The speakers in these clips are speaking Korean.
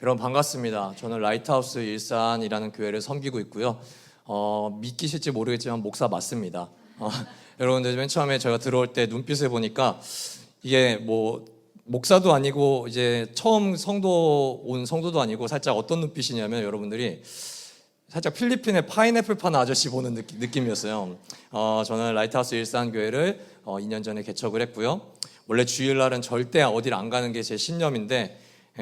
여러분 반갑습니다. 저는 라이트하우스 일산이라는 교회를 섬기고 있고요. 믿기실지 모르겠지만 목사 맞습니다. 여러분들 맨 처음에 제가 들어올 때 눈빛을 보니까 이게 뭐 목사도 아니고 이제 처음 온 성도도 아니고 살짝 어떤 눈빛이냐면 여러분들이 살짝 필리핀의 파인애플 파는 아저씨 보는 느낌이었어요. 저는 라이트하우스 일산교회를 2년 전에 개척을 했고요. 원래 주일날은 절대 어딜 안 가는 게 제 신념인데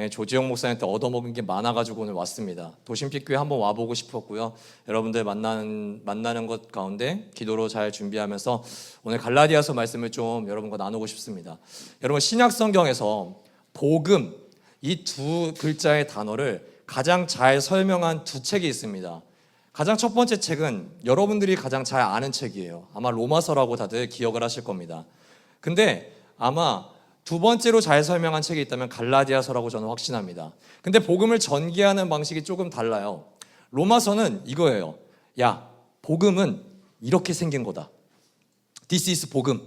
조지영 목사님한테 얻어먹은 게 많아가지고 오늘 왔습니다. 도심빛교회 한번 와보고 싶었고요. 여러분들 만나는 것 가운데 기도로 잘 준비하면서 오늘 갈라디아서 말씀을 좀 여러분과 나누고 싶습니다. 여러분 신약 성경에서 복음 이 두 글자의 단어를 가장 잘 설명한 두 책이 있습니다. 가장 첫 번째 책은 여러분들이 가장 잘 아는 책이에요. 아마 로마서라고 다들 기억을 하실 겁니다. 근데 아마 두 번째로 잘 설명한 책이 있다면 갈라디아서라고 저는 확신합니다. 근데 복음을 전개하는 방식이 조금 달라요. 로마서는 이거예요. 야, 복음은 이렇게 생긴 거다. This is 복음.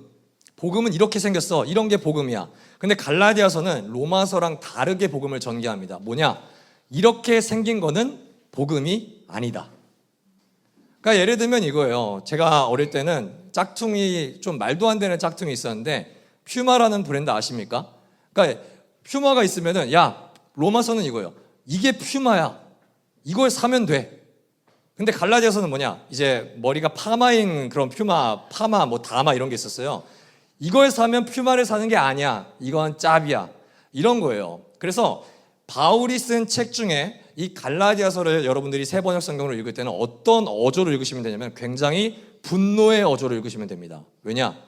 복음은 이렇게 생겼어. 이런 게 복음이야. 근데 갈라디아서는 로마서랑 다르게 복음을 전개합니다. 뭐냐? 이렇게 생긴 거는 복음이 아니다. 그러니까 예를 들면 이거예요. 제가 어릴 때는 짝퉁이 좀 말도 안 되는 짝퉁이 있었는데 퓨마라는 브랜드 아십니까? 그러니까 퓨마가 있으면은 야 로마서는 이거예요. 이게 퓨마야. 이걸 사면 돼. 근데 갈라디아서는 뭐냐? 이제 머리가 파마인 그런 파마 뭐 다마 이런 게 있었어요. 이걸 사면 퓨마를 사는 게 아니야. 이건 짭이야. 이런 거예요. 그래서 바울이 쓴 책 중에 이 갈라디아서를 여러분들이 새 번역 성경으로 읽을 때는 어떤 어조로 읽으시면 되냐면 굉장히 분노의 어조로 읽으시면 됩니다. 왜냐?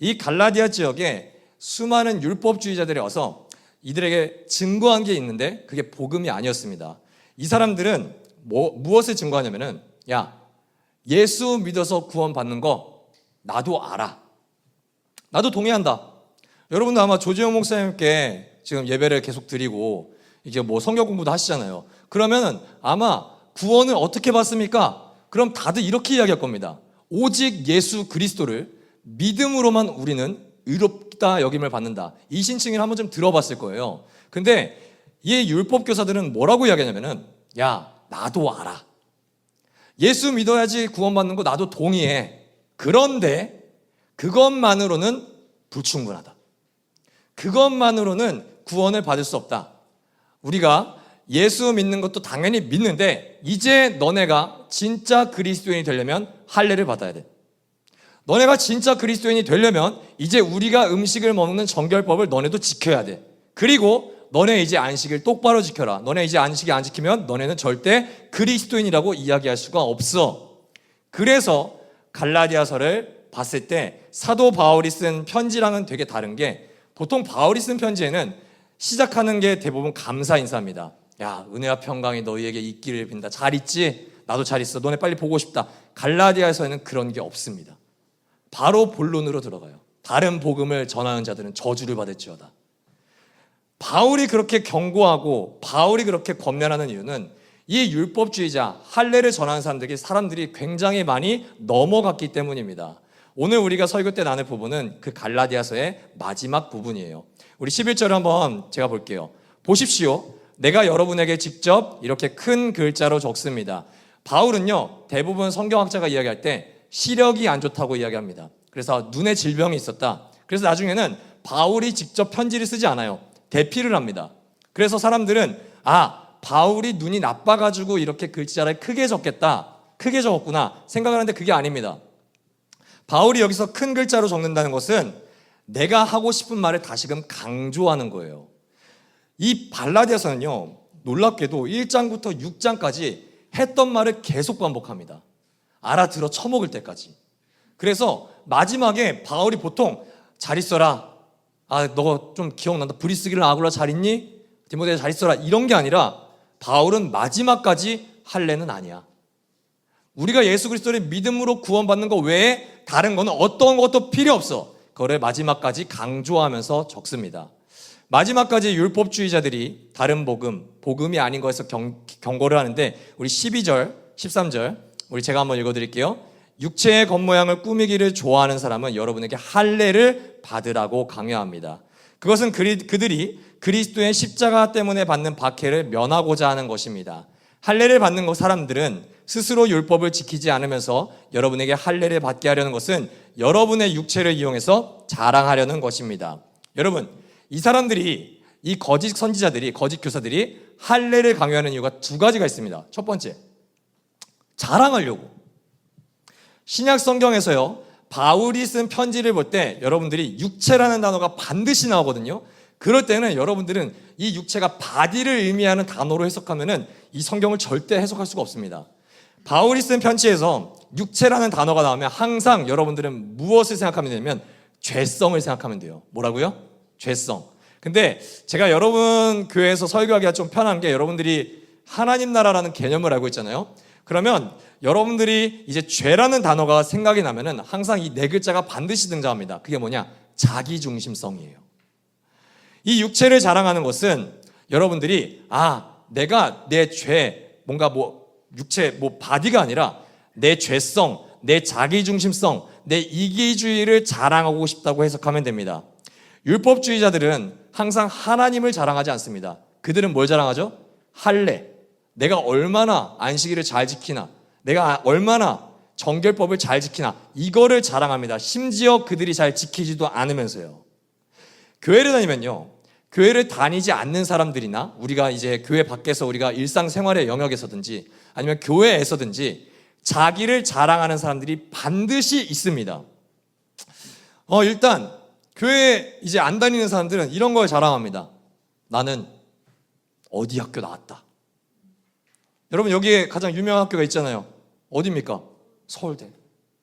이 갈라디아 지역에 수많은 율법주의자들이 와서 이들에게 증거한 게 있는데 그게 복음이 아니었습니다. 이 사람들은 무엇을 증거하냐면은 야, 예수 믿어서 구원받는 거 나도 알아. 나도 동의한다. 여러분도 아마 조지영 목사님께 지금 예배를 계속 드리고 이게 뭐 성경 공부도 하시잖아요. 그러면 아마 구원을 어떻게 받습니까? 그럼 다들 이렇게 이야기할 겁니다. 오직 예수 그리스도를 믿음으로만 우리는 의롭다 여김을 받는다. 이 신칭을 한번 좀 들어봤을 거예요. 근데 이 율법 교사들은 뭐라고 이야기하냐면은 야, 나도 알아. 예수 믿어야지 구원받는 거 나도 동의해. 그런데 그것만으로는 불충분하다. 그것만으로는 구원을 받을 수 없다. 우리가 예수 믿는 것도 당연히 믿는데 이제 너네가 진짜 그리스도인이 되려면 할례를 받아야 돼. 너네가 진짜 그리스도인이 되려면 이제 우리가 음식을 먹는 정결법을 너네도 지켜야 돼. 그리고 너네 이제 안식을 똑바로 지켜라. 너네 이제 안식이 안 지키면 너네는 절대 그리스도인이라고 이야기할 수가 없어. 그래서 갈라디아서를 봤을 때 사도 바울이 쓴 편지랑은 되게 다른 게 보통 바울이 쓴 편지에는 시작하는 게 대부분 감사 인사입니다. 야, 은혜와 평강이 너희에게 있기를 빈다. 잘 있지? 나도 잘 있어. 너네 빨리 보고 싶다. 갈라디아서에는 그런 게 없습니다. 바로 본론으로 들어가요. 다른 복음을 전하는 자들은 저주를 받을지어다. 바울이 그렇게 경고하고 바울이 그렇게 권면하는 이유는 이 율법주의자 할례를 전하는 사람들이 굉장히 많이 넘어갔기 때문입니다. 오늘 우리가 설교 때 나눌 부분은 그 갈라디아서의 마지막 부분이에요. 우리 11절을 한번 제가 볼게요. 보십시오. 내가 여러분에게 직접 이렇게 큰 글자로 적습니다. 바울은요, 대부분 성경학자가 이야기할 때 시력이 안 좋다고 이야기합니다. 그래서 눈에 질병이 있었다. 그래서 나중에는 바울이 직접 편지를 쓰지 않아요. 대피를 합니다. 그래서 사람들은 바울이 눈이 나빠가지고 이렇게 글자를 크게 적겠다. 크게 적었구나 생각을 하는데 그게 아닙니다. 바울이 여기서 큰 글자로 적는다는 것은 내가 하고 싶은 말을 다시금 강조하는 거예요. 이 갈라디아서는요, 놀랍게도 1장부터 6장까지 했던 말을 계속 반복합니다. 알아들어 처먹을 때까지. 그래서 마지막에 바울이 보통 잘 있어라. 너 좀 기억난다. 브리스길라 아굴라 잘 있니? 디모데 잘 있어라. 이런 게 아니라 바울은 마지막까지 할례는 아니야. 우리가 예수 그리스도를 믿음으로 구원받는 거 외에 다른 거는 어떤 것도 필요 없어. 그거를 마지막까지 강조하면서 적습니다. 마지막까지 율법주의자들이 다른 복음이 아닌 거에서 경고를 하는데 우리 12절, 13절 우리 제가 한번 읽어드릴게요. 육체의 겉모양을 꾸미기를 좋아하는 사람은 여러분에게 할례를 받으라고 강요합니다. 그것은 그들이 그리스도의 십자가 때문에 받는 박해를 면하고자 하는 것입니다. 할례를 받는 사람들은 스스로 율법을 지키지 않으면서 여러분에게 할례를 받게 하려는 것은 여러분의 육체를 이용해서 자랑하려는 것입니다. 여러분, 이 사람들이, 이 거짓 선지자들이, 거짓 교사들이 할례를 강요하는 이유가 두 가지가 있습니다. 첫 번째, 자랑하려고. 신약 성경에서요, 바울이 쓴 편지를 볼 때 여러분들이 육체라는 단어가 반드시 나오거든요. 그럴 때는 여러분들은 이 육체가 바디를 의미하는 단어로 해석하면은 이 성경을 절대 해석할 수가 없습니다. 바울이 쓴 편지에서 육체라는 단어가 나오면 항상 여러분들은 무엇을 생각하면 되냐면 죄성을 생각하면 돼요. 뭐라고요? 죄성. 근데 제가 여러분 교회에서 설교하기가 좀 편한 게 여러분들이 하나님 나라라는 개념을 알고 있잖아요. 그러면 여러분들이 이제 죄라는 단어가 생각이 나면은 항상 이 네 글자가 반드시 등장합니다. 그게 뭐냐? 자기중심성이에요. 이 육체를 자랑하는 것은 여러분들이 내가 내 죄, 뭔가 육체, 바디가 아니라 내 죄성, 내 자기중심성, 내 이기주의를 자랑하고 싶다고 해석하면 됩니다. 율법주의자들은 항상 하나님을 자랑하지 않습니다. 그들은 뭘 자랑하죠? 할례. 내가 얼마나 안식일을 잘 지키나, 내가 얼마나 정결법을 잘 지키나, 이거를 자랑합니다. 심지어 그들이 잘 지키지도 않으면서요. 교회를 다니면요, 교회를 다니지 않는 사람들이나 우리가 이제 교회 밖에서 우리가 일상생활의 영역에서든지 아니면 교회에서든지 자기를 자랑하는 사람들이 반드시 있습니다. 일단 교회 이제 안 다니는 사람들은 이런 걸 자랑합니다. 나는 어디 학교 나왔다. 여러분, 여기에 가장 유명한 학교가 있잖아요. 어디입니까? 서울대.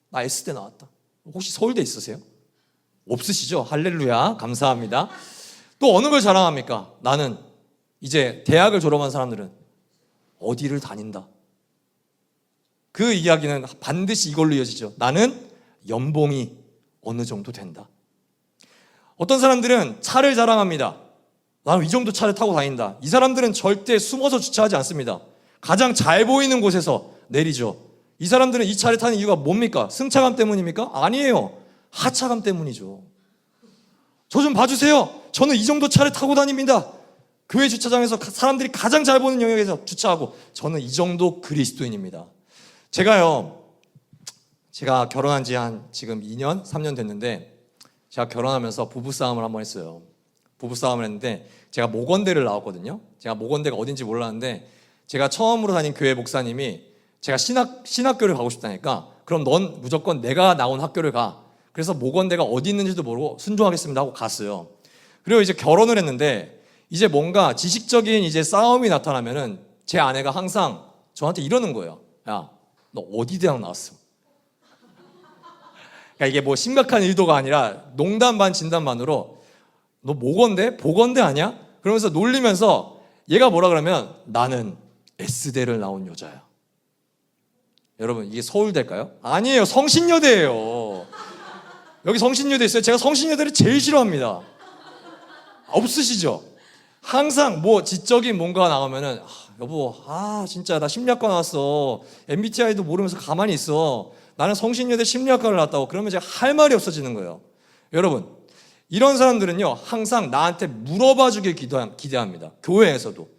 나 S대 나왔다. 혹시 서울대 있으세요? 없으시죠? 할렐루야, 감사합니다. 또 어느 걸 자랑합니까? 나는 이제 대학을 졸업한 사람들은 어디를 다닌다. 그 이야기는 반드시 이걸로 이어지죠. 나는 연봉이 어느 정도 된다. 어떤 사람들은 차를 자랑합니다. 나는 이 정도 차를 타고 다닌다. 이 사람들은 절대 숨어서 주차하지 않습니다. 가장 잘 보이는 곳에서 내리죠. 이 사람들은 이 차를 타는 이유가 뭡니까? 승차감 때문입니까? 아니에요. 하차감 때문이죠. 저 좀 봐주세요. 저는 이 정도 차를 타고 다닙니다. 교회 주차장에서 사람들이 가장 잘 보는 영역에서 주차하고 저는 이 정도 그리스도인입니다. 제가 결혼한 지 한 지금 2년, 3년 됐는데 제가 결혼하면서 부부싸움을 한번 했어요. 부부싸움을 했는데 제가 모건대를 나왔거든요. 제가 모건대가 어딘지 몰랐는데 제가 처음으로 다닌 교회 목사님이 제가 신학교를 가고 싶다니까 그럼 넌 무조건 내가 나온 학교를 가. 그래서 모건대가 어디 있는지도 모르고 순종하겠습니다 하고 갔어요. 그리고 이제 결혼을 했는데 이제 뭔가 지식적인 이제 싸움이 나타나면은 제 아내가 항상 저한테 이러는 거예요. 야, 너 어디 대학 나왔어? 그러니까 이게 뭐 심각한 의도가 아니라 농담 반 진담 반으로 너 모건대? 보건대 아니야? 그러면서 놀리면서 얘가 뭐라 그러면 나는 S대를 나온 여자야. 여러분, 이게 서울대일까요? 아니에요. 성신여대예요. 여기 성신여대 있어요. 제가 성신여대를 제일 싫어합니다. 없으시죠? 항상 뭐 지적인 뭔가가 나오면은 여보, 진짜 나 심리학과 나왔어. MBTI도 모르면서 가만히 있어. 나는 성신여대 심리학과를 나왔다고. 그러면 제가 할 말이 없어지는 거예요. 여러분, 이런 사람들은요 항상 나한테 물어봐 주길 기대합니다. 교회에서도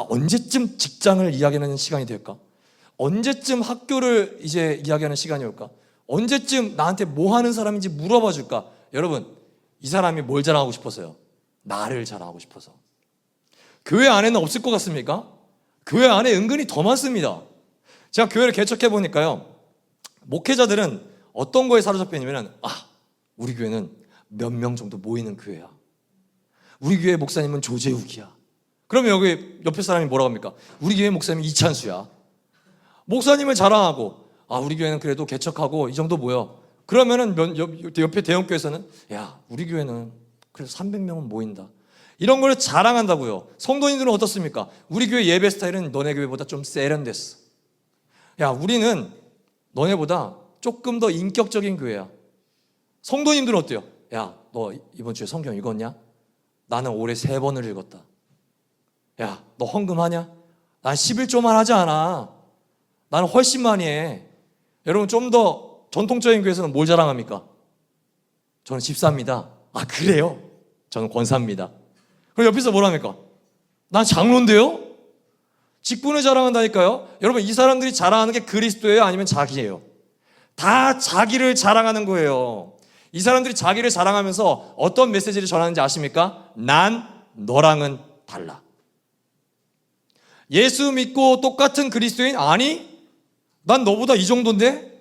언제쯤 직장을 이야기하는 시간이 될까? 언제쯤 학교를 이제 이야기하는 시간이 올까? 언제쯤 나한테 뭐 하는 사람인지 물어봐 줄까? 여러분, 이 사람이 뭘 자랑하고 싶어서요? 나를 자랑하고 싶어서. 교회 안에는 없을 것 같습니까? 교회 안에 은근히 더 많습니다. 제가 교회를 개척해 보니까요, 목회자들은 어떤 거에 사로잡혀 있냐면 우리 교회는 몇 명 정도 모이는 교회야. 우리 교회 목사님은 조재욱이야. 그러면 여기 옆에 사람이 뭐라고 합니까? 우리 교회 목사님은 이찬수야. 목사님을 자랑하고 우리 교회는 그래도 개척하고 이 정도 모여. 그러면은 옆에 대형교회에서는 야, 우리 교회는 그래도 300명은 모인다. 이런 걸 자랑한다고요. 성도님들은 어떻습니까? 우리 교회 예배 스타일은 너네 교회보다 좀 세련됐어. 야, 우리는 너네보다 조금 더 인격적인 교회야. 성도님들은 어때요? 야, 너 이번 주에 성경 읽었냐? 나는 올해 3번을 읽었다. 야, 너 헌금하냐? 난 11조만 하지 않아. 나는 훨씬 많이 해. 여러분, 좀 더 전통적인 교회에서는 뭘 자랑합니까? 저는 집사입니다. 그래요? 저는 권사입니다. 그럼 옆에서 뭐랍니까? 난 장로인데요? 직분을 자랑한다니까요. 여러분, 이 사람들이 자랑하는 게 그리스도예요? 아니면 자기예요? 다 자기를 자랑하는 거예요. 이 사람들이 자기를 자랑하면서 어떤 메시지를 전하는지 아십니까? 난 너랑은 달라. 예수 믿고 똑같은 그리스도인? 아니, 난 너보다 이 정도인데?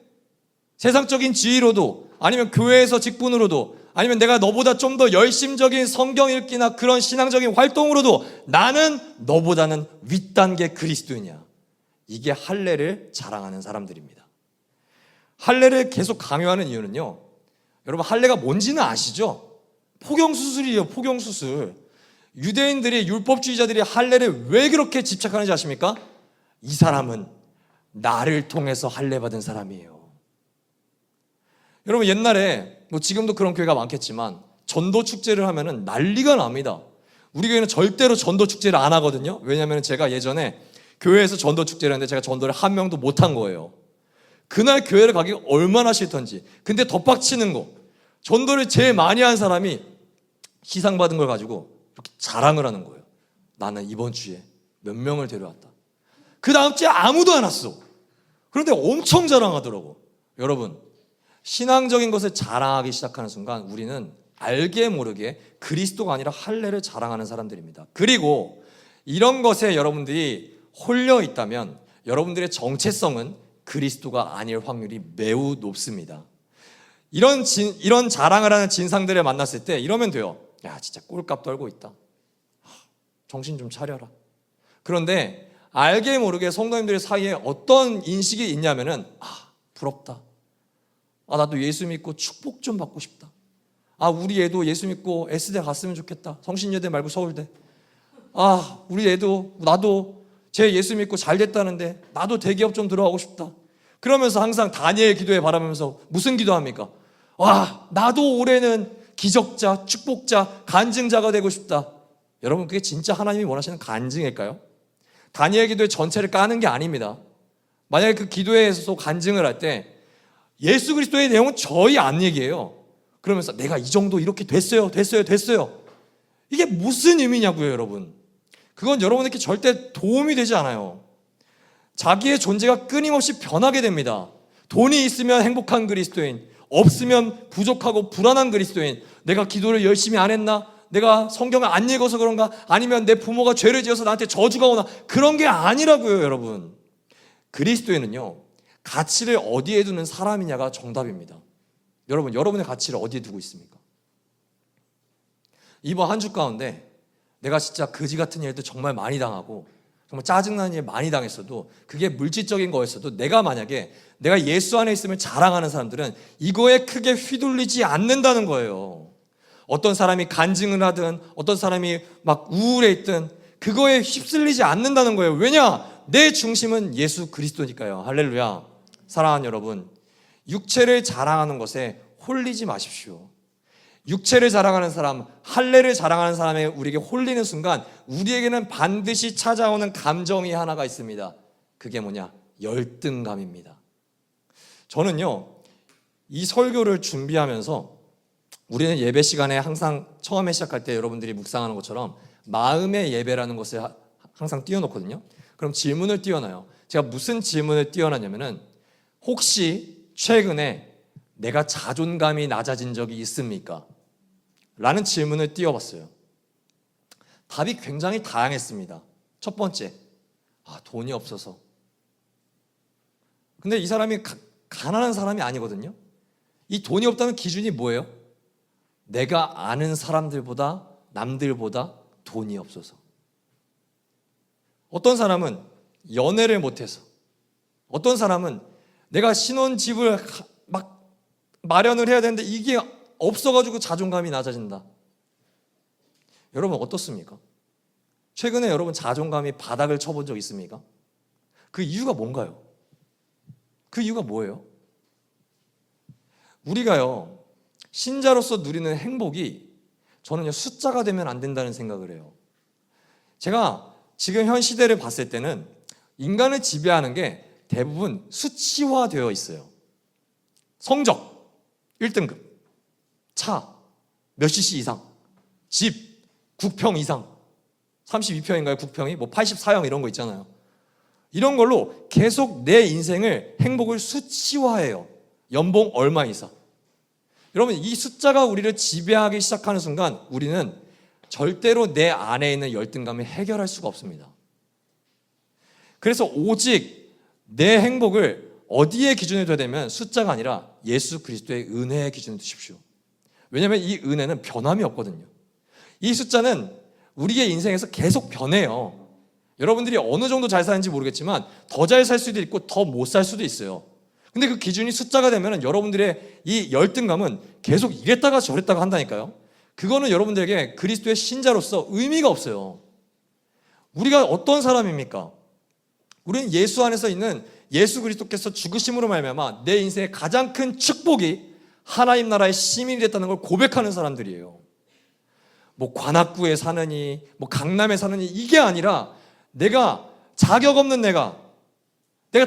세상적인 지위로도, 아니면 교회에서 직분으로도, 아니면 내가 너보다 좀 더 열심적인 성경 읽기나 그런 신앙적인 활동으로도 나는 너보다는 윗단계 그리스도인이야. 이게 할례를 자랑하는 사람들입니다. 할례를 계속 강요하는 이유는요, 여러분, 할례가 뭔지는 아시죠? 포경수술이에요. 포경수술. 유대인들이, 율법주의자들이 할례를 왜 그렇게 집착하는지 아십니까? 이 사람은 나를 통해서 할례 받은 사람이에요. 여러분, 옛날에 뭐 지금도 그런 교회가 많겠지만 전도 축제를 하면은 난리가 납니다. 우리 교회는 절대로 전도 축제를 안 하거든요. 왜냐하면 제가 예전에 교회에서 전도 축제를 했는데 제가 전도를 한 명도 못 한 거예요. 그날 교회를 가기가 얼마나 싫던지. 근데 덧박치는 거, 전도를 제일 많이 한 사람이 시상 받은 걸 가지고 이렇게 자랑을 하는 거예요. 나는 이번 주에 몇 명을 데려왔다. 그 다음 주에 아무도 안 왔어. 그런데 엄청 자랑하더라고. 여러분, 신앙적인 것을 자랑하기 시작하는 순간 우리는 알게 모르게 그리스도가 아니라 할례를 자랑하는 사람들입니다. 그리고 이런 것에 여러분들이 홀려 있다면 여러분들의 정체성은 그리스도가 아닐 확률이 매우 높습니다. 이런 자랑을 하는 진상들을 만났을 때 이러면 돼요. 야, 진짜 꼴값 떨고 있다. 정신 좀 차려라. 그런데 알게 모르게 성도님들 사이에 어떤 인식이 있냐면은, 부럽다. 나도 예수 믿고 축복 좀 받고 싶다. 우리 애도 예수 믿고 S대 갔으면 좋겠다. 성신여대 말고 서울대. 우리 애도, 나도 제 예수 믿고 잘 됐다는데 나도 대기업 좀 들어가고 싶다. 그러면서 항상 다니엘 기도에 바라면서 무슨 기도합니까? 나도 올해는 기적자, 축복자, 간증자가 되고 싶다. 여러분, 그게 진짜 하나님이 원하시는 간증일까요? 다니엘 기도의 전체를 까는 게 아닙니다. 만약에 그 기도에서 간증을 할 때 예수 그리스도의 내용은 저희 안 얘기해요. 그러면서 내가 이 정도 이렇게 됐어요. 이게 무슨 의미냐고요, 여러분. 그건 여러분에게 절대 도움이 되지 않아요. 자기의 존재가 끊임없이 변하게 됩니다. 돈이 있으면 행복한 그리스도인, 없으면 부족하고 불안한 그리스도인, 내가 기도를 열심히 안 했나? 내가 성경을 안 읽어서 그런가? 아니면 내 부모가 죄를 지어서 나한테 저주가 오나? 그런 게 아니라고요, 여러분. 그리스도인은요, 가치를 어디에 두는 사람이냐가 정답입니다. 여러분, 여러분의 가치를 어디에 두고 있습니까? 이번 한 주 가운데 내가 진짜 거지 같은 일도 정말 많이 당하고 정말 짜증나는 일 많이 당했어도, 그게 물질적인 거였어도, 내가 예수 안에 있으면 자랑하는 사람들은 이거에 크게 휘둘리지 않는다는 거예요. 어떤 사람이 간증을 하든 어떤 사람이 막 우울해 있든 그거에 휩쓸리지 않는다는 거예요. 왜냐? 내 중심은 예수 그리스도니까요. 할렐루야. 사랑하는 여러분, 육체를 자랑하는 것에 홀리지 마십시오. 육체를 자랑하는 사람, 할례를 자랑하는 사람에 우리에게 홀리는 순간 우리에게는 반드시 찾아오는 감정이 하나가 있습니다. 그게 뭐냐? 열등감입니다. 저는요, 이 설교를 준비하면서 우리는 예배 시간에 항상 처음에 시작할 때 여러분들이 묵상하는 것처럼 마음의 예배라는 것을 항상 띄워놓거든요. 그럼 질문을 띄워놔요. 제가 무슨 질문을 띄워놨냐면은, 혹시 최근에 내가 자존감이 낮아진 적이 있습니까? 라는 질문을 띄워봤어요. 답이 굉장히 다양했습니다. 첫 번째, 돈이 없어서. 근데 이 사람이 가난한 사람이 아니거든요. 이 돈이 없다는 기준이 뭐예요? 내가 아는 사람들보다, 남들보다 돈이 없어서. 어떤 사람은 연애를 못해서, 어떤 사람은 내가 신혼집을 막 마련을 해야 되는데 이게 없어가지고 자존감이 낮아진다. 여러분, 어떻습니까? 최근에 여러분 자존감이 바닥을 쳐본 적 있습니까? 그 이유가 뭔가요? 그 이유가 뭐예요? 우리가요, 신자로서 누리는 행복이, 저는요, 숫자가 되면 안 된다는 생각을 해요. 제가 지금 현 시대를 봤을 때는 인간을 지배하는 게 대부분 수치화되어 있어요. 성적 1등급, 차 몇 cc 이상, 집, 국평 이상, 32평인가요? 국평이? 뭐 84형 이런 거 있잖아요. 이런 걸로 계속 내 인생을 행복을 수치화해요. 연봉 얼마 이상. 여러분, 이 숫자가 우리를 지배하기 시작하는 순간 우리는 절대로 내 안에 있는 열등감을 해결할 수가 없습니다. 그래서 오직 내 행복을 어디에 기준에 둬야 되면 숫자가 아니라 예수 그리스도의 은혜의 기준에 두십시오. 왜냐하면 이 은혜는 변함이 없거든요. 이 숫자는 우리의 인생에서 계속 변해요. 여러분들이 어느 정도 잘 사는지 모르겠지만 더 잘 살 수도 있고 더 못 살 수도 있어요. 근데 그 기준이 숫자가 되면 여러분들의 이 열등감은 계속 이랬다가 저랬다가 한다니까요. 그거는 여러분들에게 그리스도의 신자로서 의미가 없어요. 우리가 어떤 사람입니까? 우리는 예수 안에서 있는 예수 그리스도께서 죽으심으로 말미암아 내 인생의 가장 큰 축복이 하나님 나라의 시민이 됐다는 걸 고백하는 사람들이에요. 뭐 관악구에 사느니 뭐 강남에 사느니 이게 아니라 내가 자격 없는 내가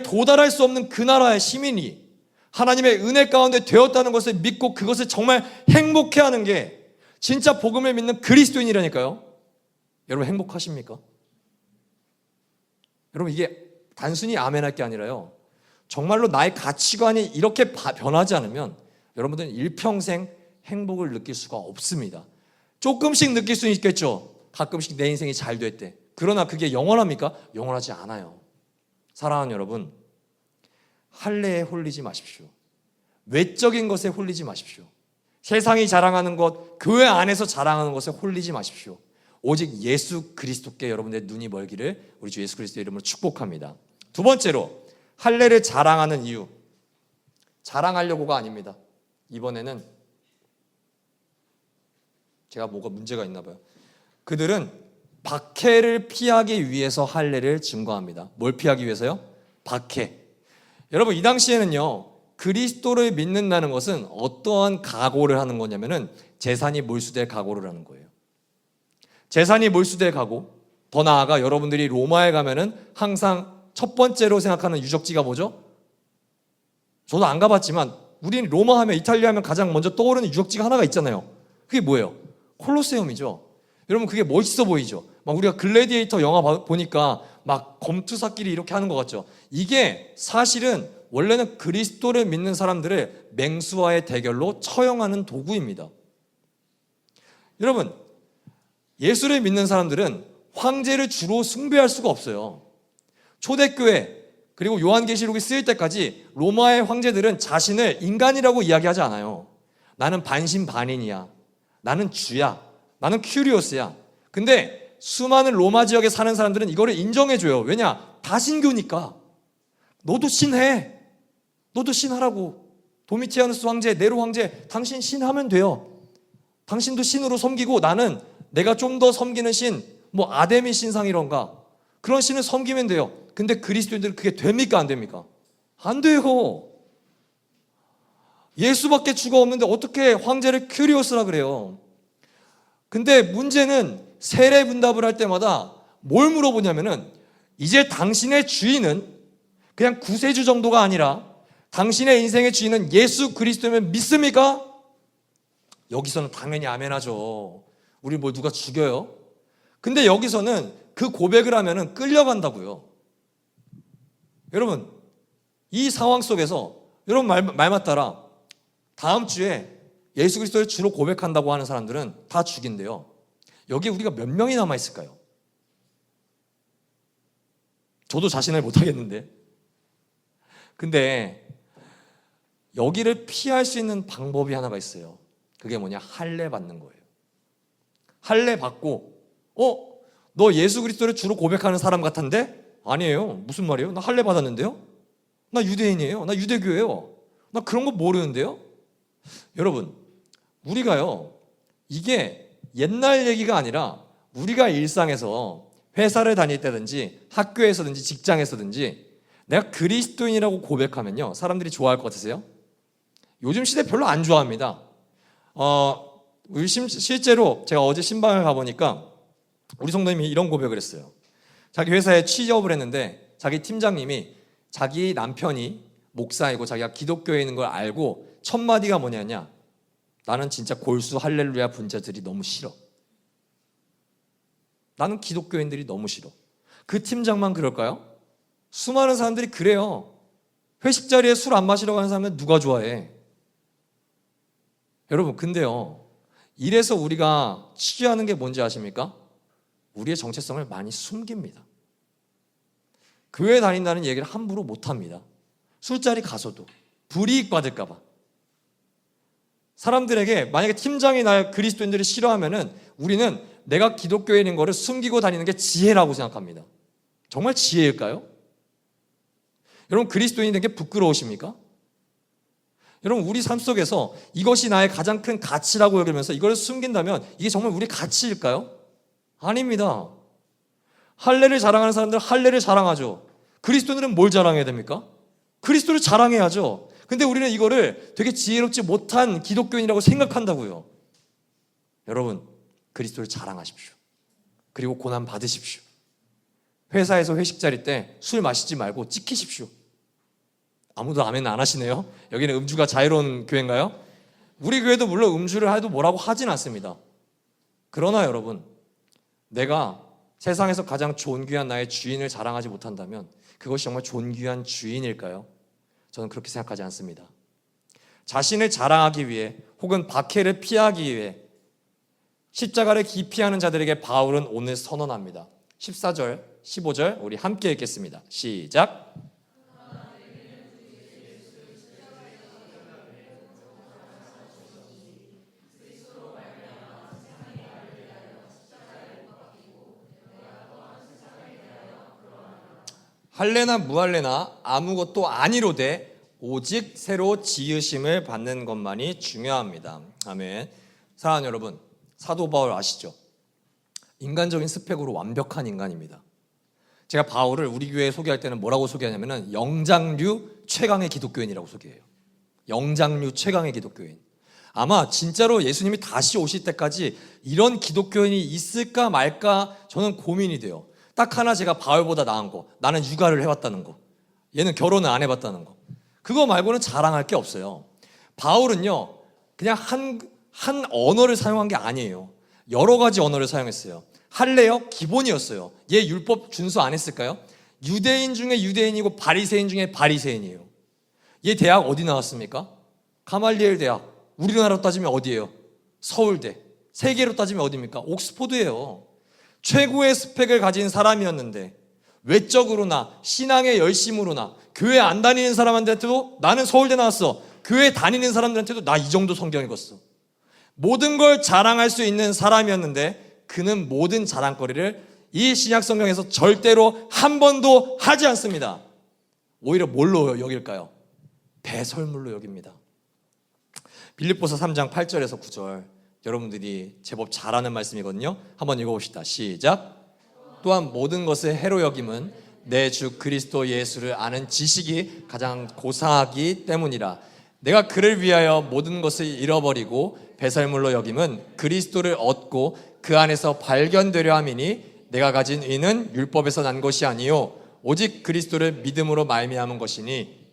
도달할 수 없는 그 나라의 시민이 하나님의 은혜 가운데 되었다는 것을 믿고 그것을 정말 행복해하는 게 진짜 복음을 믿는 그리스도인이라니까요. 여러분 행복하십니까? 여러분 이게 단순히 아멘할 게 아니라요. 정말로 나의 가치관이 이렇게 변하지 않으면 여러분들은 일평생 행복을 느낄 수가 없습니다. 조금씩 느낄 수는 있겠죠. 가끔씩 내 인생이 잘 될 때. 그러나 그게 영원합니까? 영원하지 않아요. 사랑하는 여러분, 할례에 홀리지 마십시오. 외적인 것에 홀리지 마십시오. 세상이 자랑하는 것, 교회 안에서 자랑하는 것에 홀리지 마십시오. 오직 예수 그리스도께 여러분들의 눈이 멀기를 우리 주 예수 그리스도의 이름으로 축복합니다. 두 번째로 할례를 자랑하는 이유, 자랑하려고가 아닙니다. 이번에는 제가 뭐가 문제가 있나 봐요. 그들은 박해를 피하기 위해서 할례를 증거합니다. 뭘 피하기 위해서요? 박해. 여러분 이 당시에는요, 그리스도를 믿는다는 것은 어떠한 각오를 하는 거냐면은 재산이 몰수될 각오를 하는 거예요. 재산이 몰수될 각오. 더 나아가 여러분들이 로마에 가면은 항상 첫 번째로 생각하는 유적지가 뭐죠? 저도 안 가봤지만 우리는 로마 하면, 이탈리아 하면 가장 먼저 떠오르는 유적지가 하나가 있잖아요. 그게 뭐예요? 콜로세움이죠. 여러분 그게 멋있어 보이죠? 막 우리가 글래디에이터 영화 보니까 막 검투사끼리 이렇게 하는 것 같죠? 이게 사실은 원래는 그리스도를 믿는 사람들을 맹수와의 대결로 처형하는 도구입니다. 여러분 예수를 믿는 사람들은 황제를 주로 숭배할 수가 없어요. 초대교회 그리고 요한계시록이 쓰일 때까지 로마의 황제들은 자신을 인간이라고 이야기하지 않아요. 나는 반신반인이야. 나는 주야. 나는 큐리오스야. 근데 수많은 로마 지역에 사는 사람들은 이거를 인정해줘요. 왜냐? 다 신교니까. 너도 신해. 너도 신하라고. 도미티아누스 황제, 네로 황제, 당신 신하면 돼요. 당신도 신으로 섬기고 나는 내가 좀 더 섬기는 신, 뭐 아데미 신상이런가 그런 신을 섬기면 돼요. 근데 그리스도인들은 그게 됩니까? 안 됩니까? 안 돼요. 예수밖에 주가 없는데 어떻게 황제를 큐리오스라 그래요? 근데 문제는 세례 분답을 할 때마다 뭘 물어보냐면은 이제 당신의 주인은 그냥 구세주 정도가 아니라 당신의 인생의 주인은 예수 그리스도면 믿습니까? 여기서는 당연히 아멘하죠. 우리 뭐 누가 죽여요? 근데 여기서는 그 고백을 하면은 끌려간다고요. 여러분 이 상황 속에서 여러분 말 맞따라 다음 주에 예수 그리스도를 주로 고백한다고 하는 사람들은 다 죽인대요. 여기 우리가 몇 명이 남아있을까요? 저도 자신을 못하겠는데. 근데 여기를 피할 수 있는 방법이 하나가 있어요. 그게 뭐냐? 할례 받는 거예요. 할례 받고 너 예수 그리스도를 주로 고백하는 사람 같은데? 아니에요. 무슨 말이에요? 나 할례 받았는데요? 나 유대인이에요. 나 유대교예요. 나 그런 거 모르는데요? 여러분 우리가요 이게 옛날 얘기가 아니라 우리가 일상에서 회사를 다닐 때든지 학교에서든지 직장에서든지 내가 그리스도인이라고 고백하면요 사람들이 좋아할 것 같으세요? 요즘 시대 별로 안 좋아합니다. 실제로 제가 어제 신방을 가보니까 우리 성도님이 이런 고백을 했어요. 자기 회사에 취업을 했는데 자기 팀장님이 자기 남편이 목사이고 자기가 기독교에 있는 걸 알고 첫 마디가 뭐냐냐, 나는 진짜 골수 할렐루야 분자들이 너무 싫어. 나는 기독교인들이 너무 싫어. 그 팀장만 그럴까요? 수많은 사람들이 그래요. 회식 자리에 술 안 마시러 가는 사람은 누가 좋아해? 여러분, 근데요, 이래서 우리가 취하는 게 뭔지 아십니까? 우리의 정체성을 많이 숨깁니다. 교회 다닌다는 얘기를 함부로 못합니다. 술자리 가서도 불이익 받을까 봐. 사람들에게 만약에 팀장이 날 그리스도인들을 싫어하면은 우리는 내가 기독교인인 거를 숨기고 다니는 게 지혜라고 생각합니다. 정말 지혜일까요? 여러분, 그리스도인이 된 게 부끄러우십니까? 여러분, 우리 삶 속에서 이것이 나의 가장 큰 가치라고 여기면서 이걸 숨긴다면 이게 정말 우리 가치일까요? 아닙니다. 할례를 자랑하는 사람들은 할례를 자랑하죠. 그리스도인들은 뭘 자랑해야 됩니까? 그리스도를 자랑해야죠. 근데 우리는 이거를 되게 지혜롭지 못한 기독교인이라고 생각한다고요. 여러분, 그리스도를 자랑하십시오. 그리고 고난 받으십시오. 회사에서 회식 자리 때 술 마시지 말고 지키십시오. 아무도 아멘 안 하시네요. 여기는 음주가 자유로운 교회인가요? 우리 교회도 물론 음주를 해도 뭐라고 하진 않습니다. 그러나 여러분, 내가 세상에서 가장 존귀한 나의 주인을 자랑하지 못한다면 그것이 정말 존귀한 주인일까요? 저는 그렇게 생각하지 않습니다. 자신을 자랑하기 위해 혹은 박해를 피하기 위해 십자가를 기피하는 자들에게 바울은 오늘 선언합니다. 14절, 15절 우리 함께 읽겠습니다. 시작. 할례나 무할례나 아무것도 아니로되 오직 새로 지으심을 받는 것만이 중요합니다. 아멘. 사랑하는 여러분, 사도 바울 아시죠? 인간적인 스펙으로 완벽한 인간입니다. 제가 바울을 우리 교회에 소개할 때는 뭐라고 소개하냐면은 영장류 최강의 기독교인이라고 소개해요. 영장류 최강의 기독교인. 아마 진짜로 예수님이 다시 오실 때까지 이런 기독교인이 있을까 말까 저는 고민이 돼요. 딱 하나 제가 바울보다 나은 거, 나는 육아를 해왔다는 거, 얘는 결혼을 안 해봤다는 거, 그거 말고는 자랑할 게 없어요. 바울은요 그냥 한 언어를 사용한 게 아니에요. 여러 가지 언어를 사용했어요. 할례요? 기본이었어요. 얘 율법 준수 안 했을까요? 유대인 중에 유대인이고 바리새인 중에 바리새인이에요. 얘 대학 어디 나왔습니까? 가말리엘 대학. 우리나라로 따지면 어디예요? 서울대. 세계로 따지면 어디입니까? 옥스포드예요. 최고의 스펙을 가진 사람이었는데 외적으로나 신앙의 열심으로나 교회 안 다니는 사람한테도 나는 서울대 나왔어. 교회 다니는 사람들한테도 나 이 정도 성경 읽었어. 모든 걸 자랑할 수 있는 사람이었는데 그는 모든 자랑거리를 이 신약 성경에서 절대로 한 번도 하지 않습니다. 오히려 뭘로 여길까요? 배설물로 여깁니다. 빌립보서 3장 8절에서 9절 여러분들이 제법 잘 아는 말씀이거든요. 한번 읽어봅시다. 시작. 또한 모든 것을 해로 여김은 내 주 그리스도 예수를 아는 지식이 가장 고사하기 때문이라. 내가 그를 위하여 모든 것을 잃어버리고 배설물로 여김은 그리스도를 얻고 그 안에서 발견되려 함이니 내가 가진 의는 율법에서 난 것이 아니요 오직 그리스도를 믿음으로 말미암은 것이니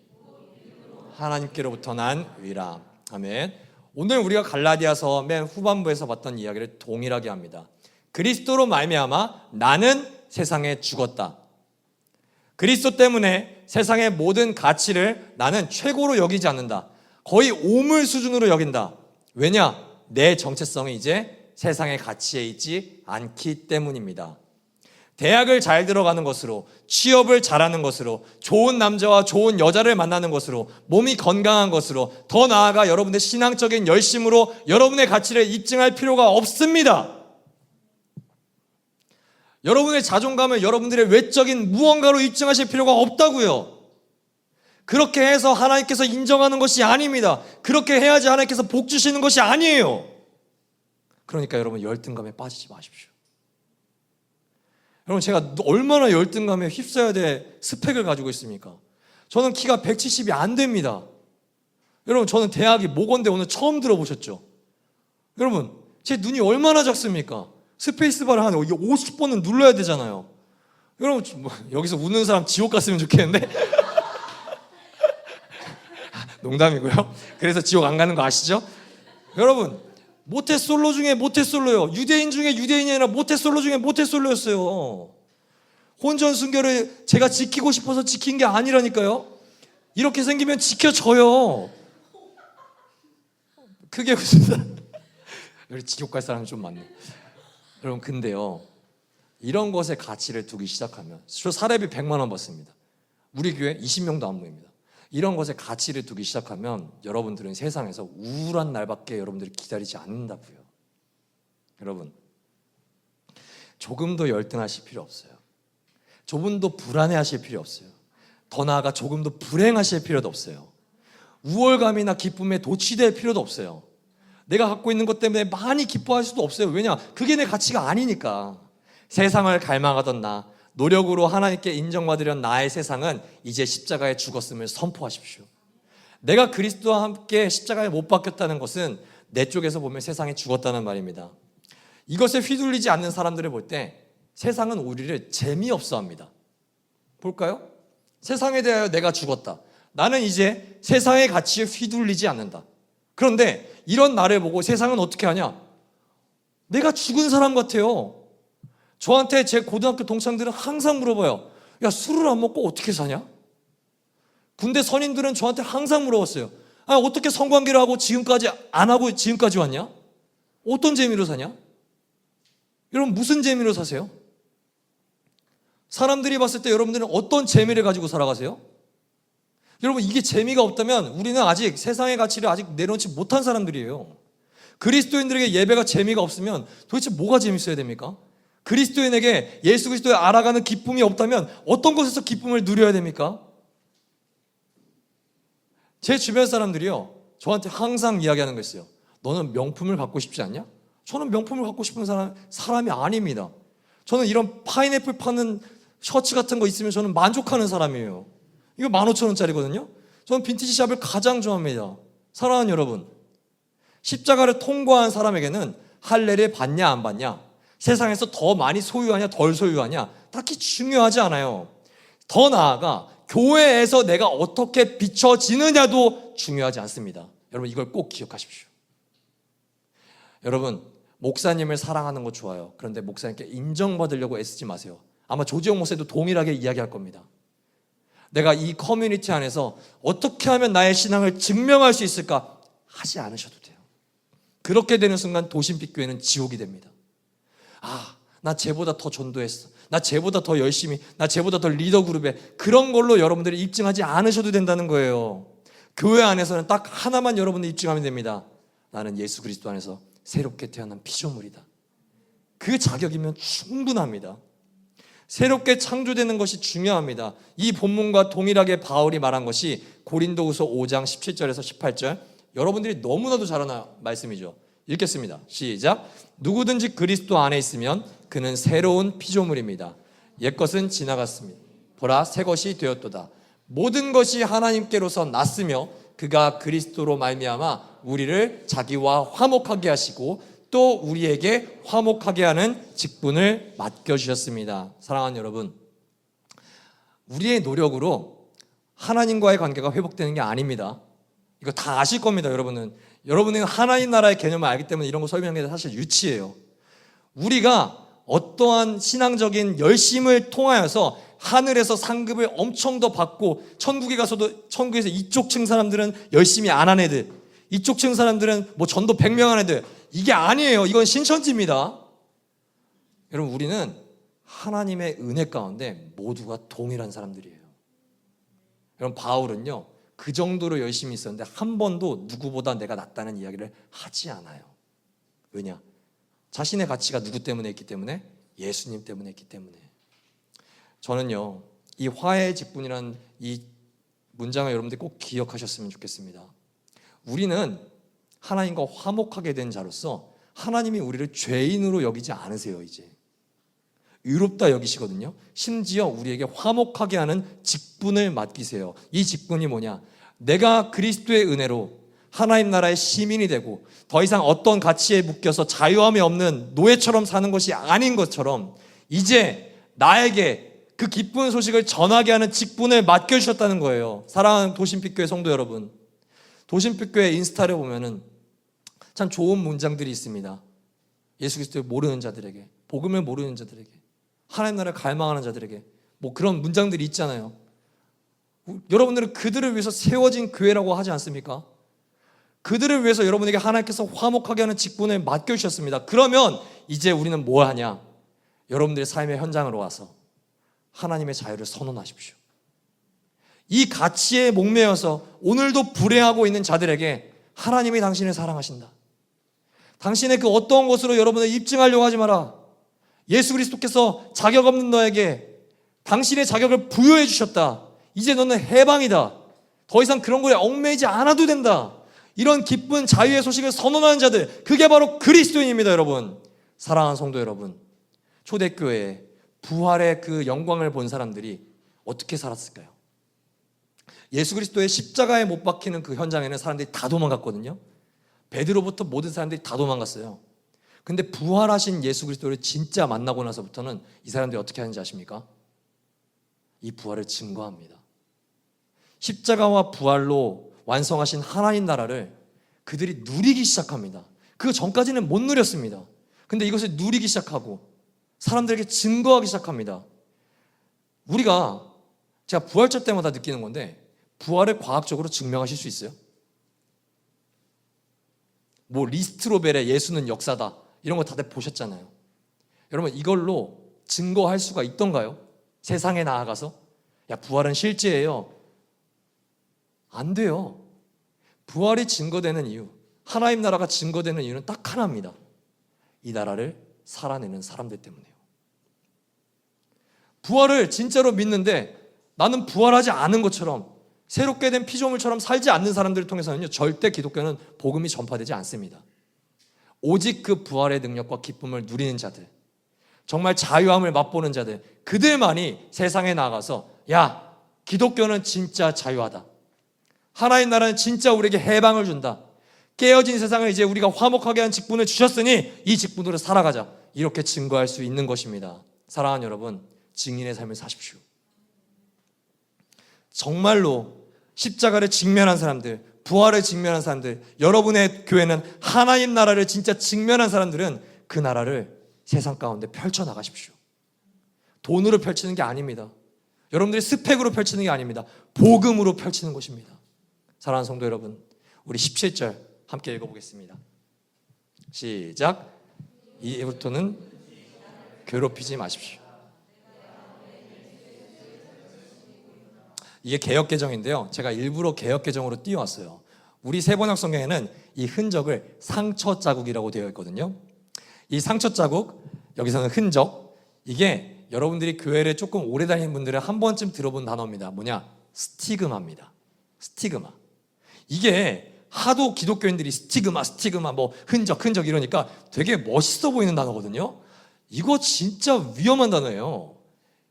하나님께로부터 난 의라. 아멘. 오늘 우리가 갈라디아서 맨 후반부에서 봤던 이야기를 동일하게 합니다. 그리스도로 말미암아 나는 세상에 죽었다. 그리스도 때문에 세상의 모든 가치를 나는 최고로 여기지 않는다. 거의 오물 수준으로 여긴다. 왜냐? 내 정체성이 이제 세상의 가치에 있지 않기 때문입니다. 대학을 잘 들어가는 것으로, 취업을 잘하는 것으로, 좋은 남자와 좋은 여자를 만나는 것으로, 몸이 건강한 것으로, 더 나아가 여러분의 신앙적인 열심으로 여러분의 가치를 입증할 필요가 없습니다. 여러분의 자존감을 여러분들의 외적인 무언가로 입증하실 필요가 없다고요. 그렇게 해서 하나님께서 인정하는 것이 아닙니다. 그렇게 해야지 하나님께서 복 주시는 것이 아니에요. 그러니까 여러분 열등감에 빠지지 마십시오. 여러분 제가 얼마나 열등감에 휩싸여야 될 스펙을 가지고 있습니까? 저는 키가 170이 안 됩니다. 여러분 저는 대학이 모건대 오늘 처음 들어보셨죠? 여러분 제 눈이 얼마나 작습니까? 스페이스바를 한 50번은 눌러야 되잖아요. 여러분 여기서 웃는 사람 지옥 갔으면 좋겠는데 농담이고요. 그래서 지옥 안 가는 거 아시죠? 여러분 모태솔로 중에 모태솔로요. 유대인 중에 유대인이 아니라 모태솔로 중에 모태솔로였어요. 혼전 순결을 제가 지키고 싶어서 지킨 게 아니라니까요. 이렇게 생기면 지켜져요. 그게 무슨 여기 지옥 갈 사람이 좀 많네. 여러분, 근데요, 이런 것에 가치를 두기 시작하면, 저 사례비 100만 원 받습니다. 우리 교회 20명도 안 모입니다. 이런 것에 가치를 두기 시작하면 여러분들은 세상에서 우울한 날밖에 여러분들이 기다리지 않는다고요. 여러분, 조금 더 열등하실 필요 없어요. 조금 더 불안해하실 필요 없어요. 더 나아가 조금 더 불행하실 필요도 없어요. 우월감이나 기쁨에 도취될 필요도 없어요. 내가 갖고 있는 것 때문에 많이 기뻐할 수도 없어요. 왜냐? 그게 내 가치가 아니니까. 세상을 갈망하던 나, 노력으로 하나님께 인정받으려는 나의 세상은 이제 십자가에 죽었음을 선포하십시오. 내가 그리스도와 함께 십자가에 못 박혔다는 것은 내 쪽에서 보면 세상에 죽었다는 말입니다. 이것에 휘둘리지 않는 사람들을 볼 때 세상은 우리를 재미없어 합니다. 볼까요? 세상에 대하여 내가 죽었다. 나는 이제 세상의 가치에 휘둘리지 않는다. 그런데 이런 나를 보고 세상은 어떻게 하냐? 내가 죽은 사람 같아요. 저한테 제 고등학교 동창들은 항상 물어봐요. 야, 술을 안 먹고 어떻게 사냐? 군대 선임들은 저한테 항상 물어봤어요. 아, 어떻게 성관계를 하고 지금까지 안 하고 지금까지 왔냐? 어떤 재미로 사냐? 여러분, 무슨 재미로 사세요? 사람들이 봤을 때 여러분들은 어떤 재미를 가지고 살아가세요? 여러분, 이게 재미가 없다면 우리는 아직 세상의 가치를 아직 내려놓지 못한 사람들이에요. 그리스도인들에게 예배가 재미가 없으면 도대체 뭐가 재밌어야 됩니까? 그리스도인에게 예수 그리스도를 알아가는 기쁨이 없다면 어떤 곳에서 기쁨을 누려야 됩니까? 제 주변 사람들이요, 저한테 항상 이야기하는 거 있어요. 너는 명품을 갖고 싶지 않냐? 저는 명품을 갖고 싶은 사람이 아닙니다. 저는 이런 파인애플 파는 셔츠 같은 거 있으면 저는 만족하는 사람이에요. 이거 15,000원짜리거든요. 저는 빈티지 샵을 가장 좋아합니다. 사랑하는 여러분, 십자가를 통과한 사람에게는 할례를 받냐 안 받냐, 세상에서 더 많이 소유하냐 덜 소유하냐 딱히 중요하지 않아요. 더 나아가 교회에서 내가 어떻게 비춰지느냐도 중요하지 않습니다. 여러분, 이걸 꼭 기억하십시오. 여러분, 목사님을 사랑하는 거 좋아요. 그런데 목사님께 인정받으려고 애쓰지 마세요. 아마 조지영 목사도 동일하게 이야기할 겁니다. 내가 이 커뮤니티 안에서 어떻게 하면 나의 신앙을 증명할 수 있을까 하지 않으셔도 돼요. 그렇게 되는 순간 도심빛교회는 지옥이 됩니다. 아, 나 쟤보다 더 전도했어, 나 쟤보다 더 열심히, 나 쟤보다 더 리더 그룹에, 그런 걸로 여러분들이 입증하지 않으셔도 된다는 거예요. 교회 안에서는 딱 하나만 여러분들이 입증하면 됩니다. 나는 예수 그리스도 안에서 새롭게 태어난 피조물이다. 그 자격이면 충분합니다. 새롭게 창조되는 것이 중요합니다. 이 본문과 동일하게 바울이 말한 것이 고린도후서 5장 17절에서 18절, 여러분들이 너무나도 잘 아는 말씀이죠. 읽겠습니다. 시작. 누구든지 그리스도 안에 있으면 그는 새로운 피조물입니다. 옛것은 지나갔습니다. 보라, 새 것이 되었도다. 모든 것이 하나님께로서 났으며 그가 그리스도로 말미암아 우리를 자기와 화목하게 하시고 또 우리에게 화목하게 하는 직분을 맡겨주셨습니다. 사랑하는 여러분, 우리의 노력으로 하나님과의 관계가 회복되는 게 아닙니다. 이거 다 아실 겁니다. 여러분은 하나님 나라의 개념을 알기 때문에 이런 거 설명하는 게 사실 유치해요. 우리가 어떠한 신앙적인 열심을 통하여서 하늘에서 상급을 엄청 더 받고 천국에 가서도 천국에서 이쪽 층 사람들은 열심히 안 한 애들, 이쪽 층 사람들은 뭐 전도 100명 한 애들, 이게 아니에요. 이건 신천지입니다. 여러분, 우리는 하나님의 은혜 가운데 모두가 동일한 사람들이에요. 여러분, 바울은요 그 정도로 열심히 있었는데 한 번도 누구보다 내가 낫다는 이야기를 하지 않아요. 왜냐? 자신의 가치가 누구 때문에 있기 때문에? 예수님 때문에 있기 때문에. 저는요 이 화해의 직분이라는 이 문장을 여러분들이 꼭 기억하셨으면 좋겠습니다. 우리는 하나님과 화목하게 된 자로서 하나님이 우리를 죄인으로 여기지 않으세요. 이제 의롭다 여기시거든요. 심지어 우리에게 화목하게 하는 직분을 맡기세요. 이 직분이 뭐냐? 내가 그리스도의 은혜로 하나님 나라의 시민이 되고 더 이상 어떤 가치에 묶여서 자유함이 없는 노예처럼 사는 것이 아닌 것처럼 이제 나에게 그 기쁜 소식을 전하게 하는 직분을 맡겨주셨다는 거예요. 사랑하는 도심빛교회 성도 여러분, 도심빛교회 인스타를 보면은 참 좋은 문장들이 있습니다. 예수 그리스도를 모르는 자들에게, 복음을 모르는 자들에게, 하나님 나라를 갈망하는 자들에게 뭐 그런 문장들이 있잖아요. 여러분들은 그들을 위해서 세워진 교회라고 하지 않습니까? 그들을 위해서 여러분에게 하나님께서 화목하게 하는 직분을 맡겨주셨습니다. 그러면 이제 우리는 뭐 하냐? 여러분들의 삶의 현장으로 와서 하나님의 자유를 선언하십시오. 이 가치에 목매여서 오늘도 불행하고 있는 자들에게 하나님이 당신을 사랑하신다. 당신의 그 어떠한 것으로 여러분을 입증하려고 하지 마라. 예수 그리스도께서 자격 없는 너에게 당신의 자격을 부여해 주셨다. 이제 너는 해방이다. 더 이상 그런 거에 얽매이지 않아도 된다. 이런 기쁜 자유의 소식을 선언하는 자들, 그게 바로 그리스도인입니다. 여러분, 사랑하는 성도 여러분, 초대교회에 부활의 그 영광을 본 사람들이 어떻게 살았을까요? 예수 그리스도의 십자가에 못 박히는 그 현장에는 사람들이 다 도망갔거든요. 베드로부터 모든 사람들이 다 도망갔어요. 근데 부활하신 예수 그리스도를 진짜 만나고 나서부터는 이 사람들이 어떻게 하는지 아십니까? 이 부활을 증거합니다. 십자가와 부활로 완성하신 하나님 나라를 그들이 누리기 시작합니다. 그 전까지는 못 누렸습니다. 근데 이것을 누리기 시작하고 사람들에게 증거하기 시작합니다. 제가 부활절 때마다 느끼는 건데, 부활을 과학적으로 증명하실 수 있어요? 뭐 리스트로벨의 예수는 역사다, 이런 거 다들 보셨잖아요. 여러분, 이걸로 증거할 수가 있던가요? 세상에 나아가서 야, 부활은 실제예요. 안 돼요. 부활이 증거되는 이유, 하나님 나라가 증거되는 이유는 딱 하나입니다. 이 나라를 살아내는 사람들 때문이에요. 부활을 진짜로 믿는데 나는 부활하지 않은 것처럼, 새롭게 된 피조물처럼 살지 않는 사람들을 통해서는요, 절대 기독교는 복음이 전파되지 않습니다. 오직 그 부활의 능력과 기쁨을 누리는 자들, 정말 자유함을 맛보는 자들, 그들만이 세상에 나가서 야, 기독교는 진짜 자유하다, 하나님 나라는 진짜 우리에게 해방을 준다, 깨어진 세상을 이제 우리가 화목하게 한 직분을 주셨으니 이 직분으로 살아가자, 이렇게 증거할 수 있는 것입니다. 사랑하는 여러분, 증인의 삶을 사십시오. 정말로 십자가를 직면한 사람들, 부활을 직면한 사람들, 여러분의 교회는 하나님 나라를 진짜 직면한 사람들은 그 나라를 세상 가운데 펼쳐나가십시오. 돈으로 펼치는 게 아닙니다. 여러분들이 스펙으로 펼치는 게 아닙니다. 복음으로 펼치는 것입니다. 사랑하는 성도 여러분, 우리 17절 함께 읽어보겠습니다. 시작. 이후부터는 괴롭히지 마십시오. 이게 개역개정인데요, 제가 일부러 개역개정으로 띄워왔어요. 우리 세번역 성경에는 이 흔적을 상처 자국이라고 되어 있거든요. 이 상처 자국, 여기서는 흔적, 이게 여러분들이 교회를 조금 오래 다니는 분들은 한 번쯤 들어본 단어입니다. 뭐냐? 스티그마입니다. 스티그마. 이게 하도 기독교인들이 스티그마 뭐 흔적 이러니까 되게 멋있어 보이는 단어거든요. 이거 진짜 위험한 단어예요.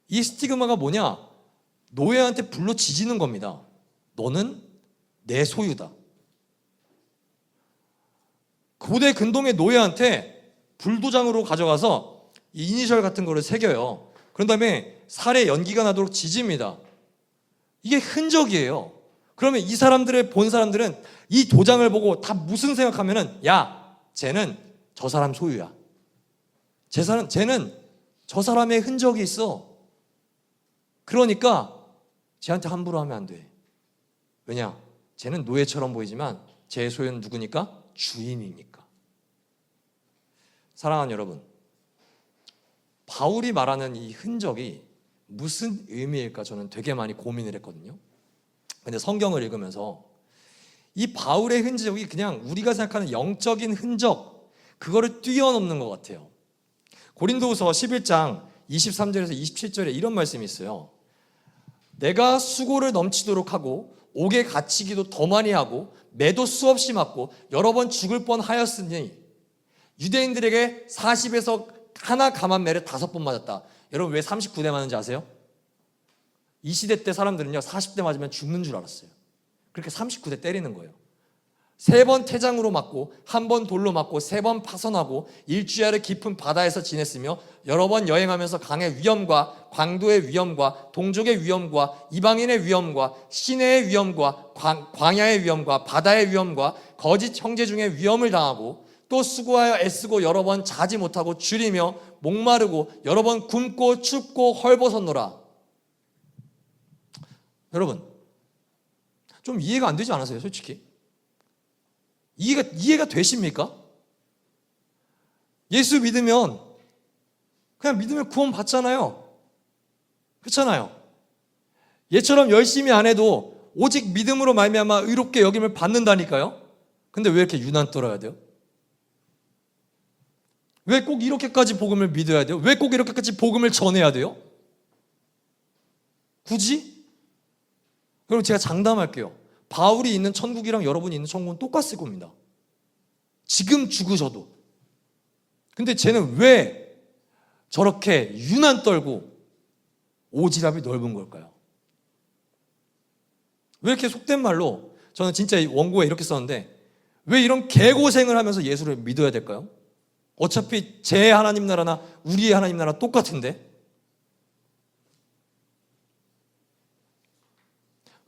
이 스티그마가 뭐냐? 노예한테 불로 지지는 겁니다. 너는 내 소유다. 고대 근동의 노예한테 불도장으로 가져가서 이 이니셜 같은 거를 새겨요. 그런 다음에 살에 연기가 나도록 지집니다. 이게 흔적이에요. 그러면 이 사람들을 본 사람들은 이 도장을 보고 다 무슨 생각하면은, 야, 쟤는 저 사람 소유야. 쟤는 저 사람의 흔적이 있어. 그러니까 쟤한테 함부로 하면 안 돼. 왜냐? 쟤는 노예처럼 보이지만 제 소유는 누구니까? 주인이니까. 사랑하는 여러분, 바울이 말하는 이 흔적이 무슨 의미일까 저는 되게 많이 고민을 했거든요. 근데 성경을 읽으면서 이 바울의 흔적이 그냥 우리가 생각하는 영적인 흔적, 그거를 뛰어넘는 것 같아요. 고린도후서 11장 23절에서 27절에 이런 말씀이 있어요. 내가 수고를 넘치도록 하고 옥에 갇히기도 더 많이 하고 매도 수없이 맞고 여러 번 죽을 뻔하였으니 유대인들에게 40에서 하나 감한 매를 5번 맞았다. 여러분, 왜 39대 맞는지 아세요? 이 시대 때 사람들은요, 40대 맞으면 죽는 줄 알았어요. 그렇게 39대 때리는 거예요. 3번 태장으로 맞고 1번 돌로 맞고 3번 파선하고 일주일을 깊은 바다에서 지냈으며 여러 번 여행하면서 강의 위험과 광도의 위험과 동족의 위험과 이방인의 위험과 시내의 위험과 광야의 위험과 바다의 위험과 거짓 형제 중에 위험을 당하고 또 수고하여 애쓰고 여러 번 자지 못하고 줄이며 목마르고 여러 번 굶고 춥고 헐벗었노라. 여러분, 좀 이해가 안 되지 않으세요? 솔직히 이해가 되십니까? 예수 믿으면 그냥 믿으면 구원 받잖아요. 그렇잖아요. 얘처럼 열심히 안 해도 오직 믿음으로 말미암아 의롭게 여김을 받는다니까요. 근데 왜 이렇게 유난 떨어야 돼요? 왜 꼭 이렇게까지 복음을 믿어야 돼요? 왜 꼭 이렇게까지 복음을 전해야 돼요? 굳이? 그럼 제가 장담할게요. 바울이 있는 천국이랑 여러분이 있는 천국은 똑같을 겁니다. 지금 죽으셔도. 근데 쟤는 왜 저렇게 유난 떨고 오지랖이 넓은 걸까요? 왜 이렇게 속된 말로, 저는 진짜 원고에 이렇게 썼는데, 왜 이런 개고생을 하면서 예수를 믿어야 될까요? 어차피 제 하나님 나라나 우리의 하나님 나라 똑같은데.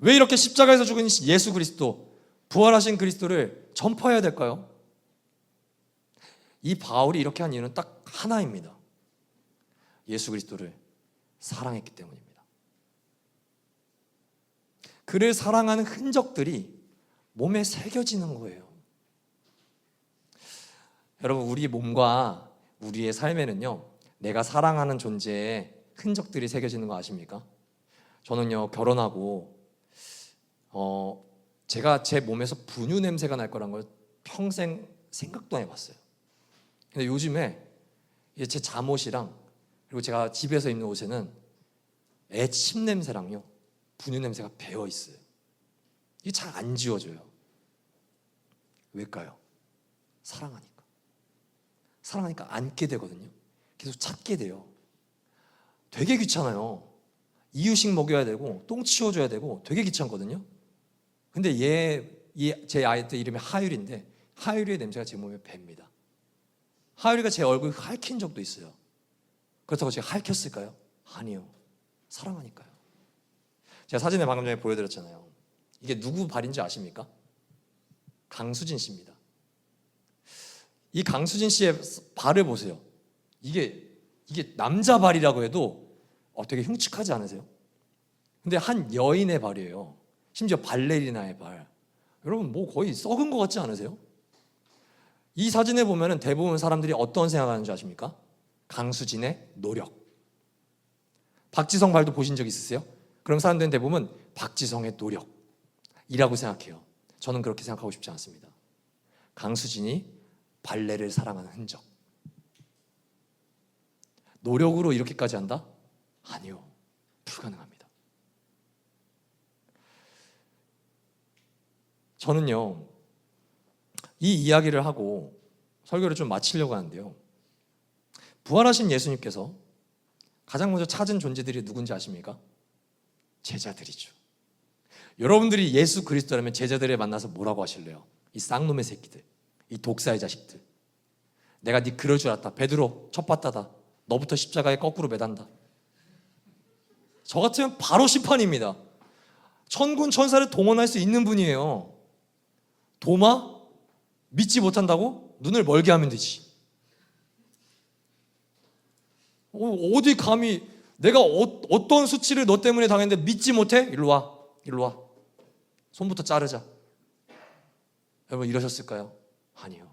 왜 이렇게 십자가에서 죽은 예수 그리스도, 부활하신 그리스도를 전파해야 될까요? 이 바울이 이렇게 한 이유는 딱 하나입니다. 예수 그리스도를 사랑했기 때문입니다. 그를 사랑하는 흔적들이 몸에 새겨지는 거예요. 여러분, 우리 몸과 우리의 삶에는요, 내가 사랑하는 존재의 흔적들이 새겨지는 거 아십니까? 저는요, 결혼하고 제가 제 몸에서 분유 냄새가 날 거란 걸 평생 생각도 안 해봤어요. 근데 요즘에 제 잠옷이랑 그리고 제가 집에서 입는 옷에는 애 침 냄새랑요, 분유 냄새가 배어 있어요. 이게 잘 안 지워져요. 왜일까요? 사랑하니까. 사랑하니까 안게 되거든요. 계속 찾게 돼요. 되게 귀찮아요. 이유식 먹여야 되고 똥 치워줘야 되고 되게 귀찮거든요. 근데 제 아이들 이름이 하율인데 하율이의 냄새가 제 몸에 뱄니다. 하율이가 제 얼굴 핥힌 적도 있어요. 그렇다고 제가 핥혔을까요? 아니요. 사랑하니까요. 제가 사진에 방금 전에 보여드렸잖아요. 이게 누구 발인지 아십니까? 강수진 씨입니다. 이 강수진 씨의 발을 보세요. 이게 남자 발이라고 해도 되게 흉측하지 않으세요? 근데 한 여인의 발이에요. 심지어 발레리나의 발. 여러분, 뭐 거의 썩은 것 같지 않으세요? 이 사진에 보면은 대부분 사람들이 어떤 생각하는 줄 아십니까? 강수진의 노력. 박지성 발도 보신 적 있으세요? 그럼 사람들은 대부분 박지성의 노력이라고 생각해요. 저는 그렇게 생각하고 싶지 않습니다. 강수진이 발레를 사랑하는 흔적. 노력으로 이렇게까지 한다? 아니요. 불가능합니다. 저는요, 이 이야기를 하고 설교를 좀 마치려고 하는데요, 부활하신 예수님께서 가장 먼저 찾은 존재들이 누군지 아십니까? 제자들이죠. 여러분들이 예수 그리스도라면 제자들을 만나서 뭐라고 하실래요? 이 쌍놈의 새끼들, 이 독사의 자식들, 내가 네 그럴 줄 알았다. 베드로 첩봤다다. 너부터 십자가에 거꾸로 매단다. 저 같으면 바로 심판입니다. 천군 천사를 동원할 수 있는 분이에요. 도마? 믿지 못한다고? 눈을 멀게 하면 되지. 어디 감히 내가 어떤 수치를 너 때문에 당했는데 믿지 못해? 일로 와. 일로 와. 손부터 자르자. 여러분, 이러셨을까요? 아니요.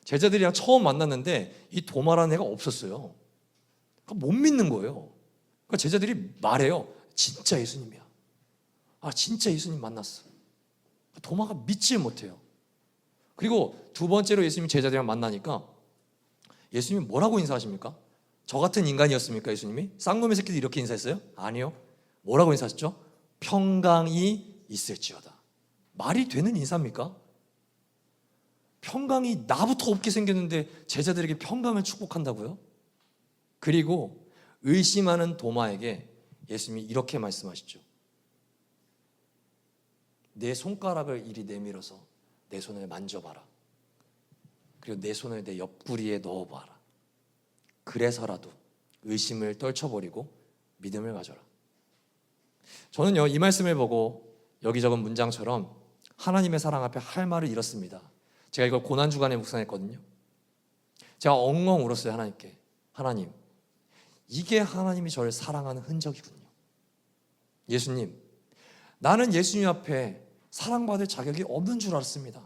제자들이랑 처음 만났는데 이 도마라는 애가 없었어요. 그러니까 못 믿는 거예요. 그러니까 제자들이 말해요. 진짜 예수님이야. 아, 진짜 예수님 만났어. 도마가 믿지 못해요. 그리고 두 번째로 예수님 제자들이랑 만나니까 예수님이 뭐라고 인사하십니까? 저 같은 인간이었습니까, 예수님이? 쌍놈의 새끼들 이렇게 인사했어요? 아니요. 뭐라고 인사하셨죠? 평강이 있을지어다. 말이 되는 인사입니까? 평강이 나부터 없게 생겼는데 제자들에게 평강을 축복한다고요? 그리고 의심하는 도마에게 예수님이 이렇게 말씀하시죠. 내 손가락을 이리 내밀어서 내 손을 만져봐라. 그리고 내 손을 내 옆구리에 넣어봐라. 그래서라도 의심을 떨쳐버리고 믿음을 가져라. 저는요, 이 말씀을 보고 여기 적은 문장처럼 하나님의 사랑 앞에 할 말을 잃었습니다. 제가 이걸 고난주간에 묵상했거든요. 제가 엉엉 울었어요. 하나님께. 하나님, 이게 하나님이 저를 사랑하는 흔적이군요. 예수님, 나는 예수님 앞에 사랑받을 자격이 없는 줄 알았습니다.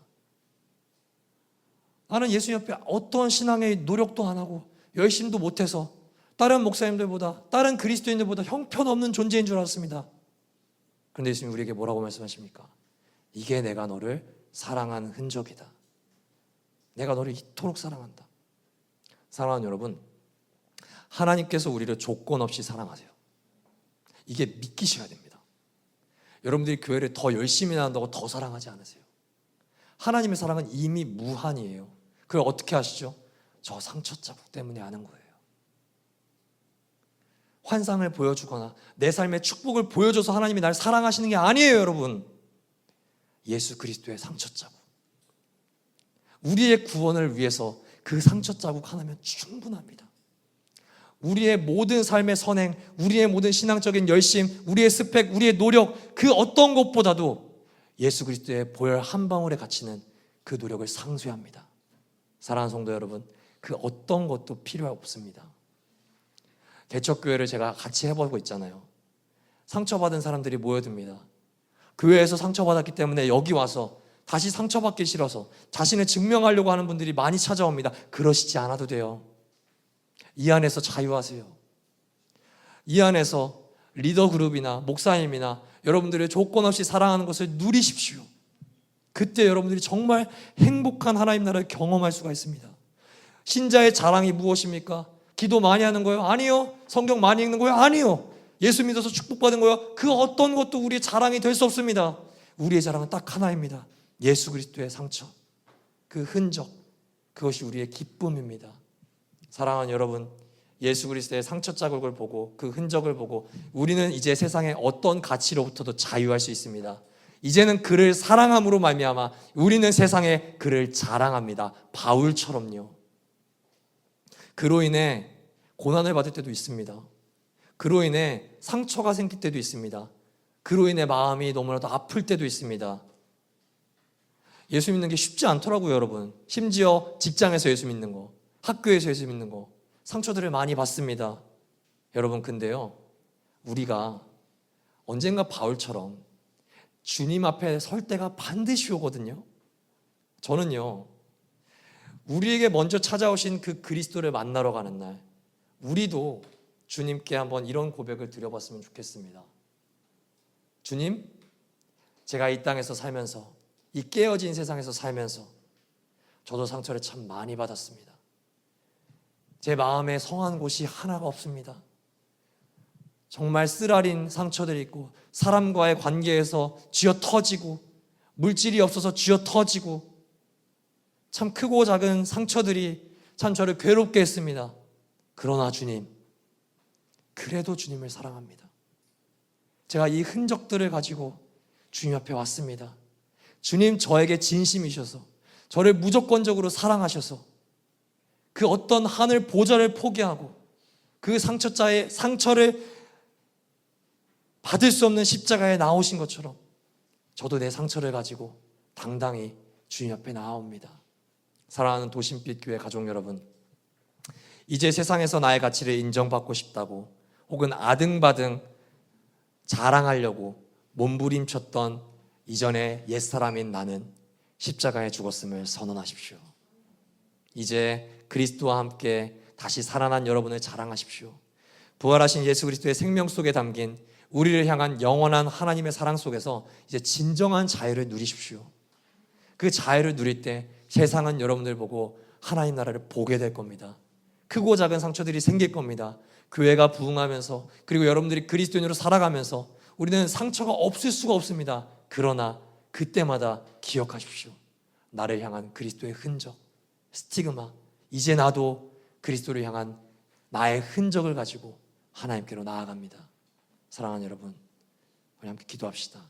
나는 예수님 앞에 어떤 신앙의 노력도 안 하고 열심도 못해서 다른 목사님들보다, 다른 그리스도인들보다 형편없는 존재인 줄 알았습니다. 그런데 예수님 우리에게 뭐라고 말씀하십니까? 이게 내가 너를 사랑하는 흔적이다. 내가 너를 이토록 사랑한다. 사랑하는 여러분, 하나님께서 우리를 조건 없이 사랑하세요. 이게 믿기셔야 됩니다. 여러분들이 교회를 더 열심히 나간다고 더 사랑하지 않으세요. 하나님의 사랑은 이미 무한이에요. 그걸 어떻게 아시죠? 저 상처 자국 때문에 아는 거예요. 환상을 보여주거나 내 삶의 축복을 보여줘서 하나님이 날 사랑하시는 게 아니에요, 여러분. 예수 그리스도의 상처 자국. 우리의 구원을 위해서 그 상처 자국 하나면 충분합니다. 우리의 모든 삶의 선행, 우리의 모든 신앙적인 열심, 우리의 스펙, 우리의 노력, 그 어떤 것보다도 예수 그리스도의 보혈 한 방울에 갇히는 그 노력을 상쇄합니다. 사랑하는 성도 여러분, 그 어떤 것도 필요 없습니다. 개척교회를 제가 같이 해보고 있잖아요. 상처받은 사람들이 모여듭니다. 교회에서 상처받았기 때문에 여기 와서 다시 상처받기 싫어서 자신을 증명하려고 하는 분들이 많이 찾아옵니다. 그러시지 않아도 돼요. 이 안에서 자유하세요. 이 안에서 리더 그룹이나 목사님이나 여러분들의 조건 없이 사랑하는 것을 누리십시오. 그때 여러분들이 정말 행복한 하나님 나라를 경험할 수가 있습니다. 신자의 자랑이 무엇입니까? 기도 많이 하는 거예요? 아니요. 성경 많이 읽는 거예요? 아니요. 예수 믿어서 축복받은 거예요? 그 어떤 것도 우리의 자랑이 될 수 없습니다. 우리의 자랑은 딱 하나입니다. 예수 그리스도의 상처, 그 흔적, 그것이 우리의 기쁨입니다. 사랑하는 여러분, 예수 그리스도의 상처 자국을 보고 그 흔적을 보고 우리는 이제 세상의 어떤 가치로부터도 자유할 수 있습니다. 이제는 그를 사랑함으로 말미암아 우리는 세상에 그를 자랑합니다. 바울처럼요. 그로 인해 고난을 받을 때도 있습니다. 그로 인해 상처가 생길 때도 있습니다. 그로 인해 마음이 너무나도 아플 때도 있습니다. 예수 믿는 게 쉽지 않더라고요, 여러분. 심지어 직장에서 예수 믿는 거, 학교에서 예수 믿는 거, 상처들을 많이 받습니다. 여러분, 근데요, 우리가 언젠가 바울처럼 주님 앞에 설 때가 반드시 오거든요. 저는요, 우리에게 먼저 찾아오신 그 그리스도를 만나러 가는 날, 우리도 주님께 한번 이런 고백을 드려봤으면 좋겠습니다. 주님, 제가 이 땅에서 살면서, 이 깨어진 세상에서 살면서 저도 상처를 참 많이 받았습니다. 제 마음에 성한 곳이 하나가 없습니다. 정말 쓰라린 상처들이 있고 사람과의 관계에서 쥐어 터지고 물질이 없어서 쥐어 터지고 참 크고 작은 상처들이 참 저를 괴롭게 했습니다. 그러나 주님, 그래도 주님을 사랑합니다. 제가 이 흔적들을 가지고 주님 앞에 왔습니다. 주님, 저에게 진심이셔서 저를 무조건적으로 사랑하셔서 그 어떤 하늘 보좌를 포기하고 그 상처자의 상처를 받을 수 없는 십자가에 나오신 것처럼 저도 내 상처를 가지고 당당히 주님 앞에 나아옵니다. 사랑하는 도심빛 교회 가족 여러분, 이제 세상에서 나의 가치를 인정받고 싶다고 혹은 아등바등 자랑하려고 몸부림쳤던 이전의 옛사람인 나는 십자가에 죽었음을 선언하십시오. 이제 그리스도와 함께 다시 살아난 여러분을 자랑하십시오. 부활하신 예수 그리스도의 생명 속에 담긴 우리를 향한 영원한 하나님의 사랑 속에서 이제 진정한 자유를 누리십시오. 그 자유를 누릴 때 세상은 여러분들 보고 하나님 나라를 보게 될 겁니다. 크고 작은 상처들이 생길 겁니다. 교회가 부흥하면서 그리고 여러분들이 그리스도인으로 살아가면서 우리는 상처가 없을 수가 없습니다. 그러나 그때마다 기억하십시오. 나를 향한 그리스도의 흔적, 스티그마, 이제 나도 그리스도를 향한 나의 흔적을 가지고 하나님께로 나아갑니다. 사랑하는 여러분, 우리 함께 기도합시다.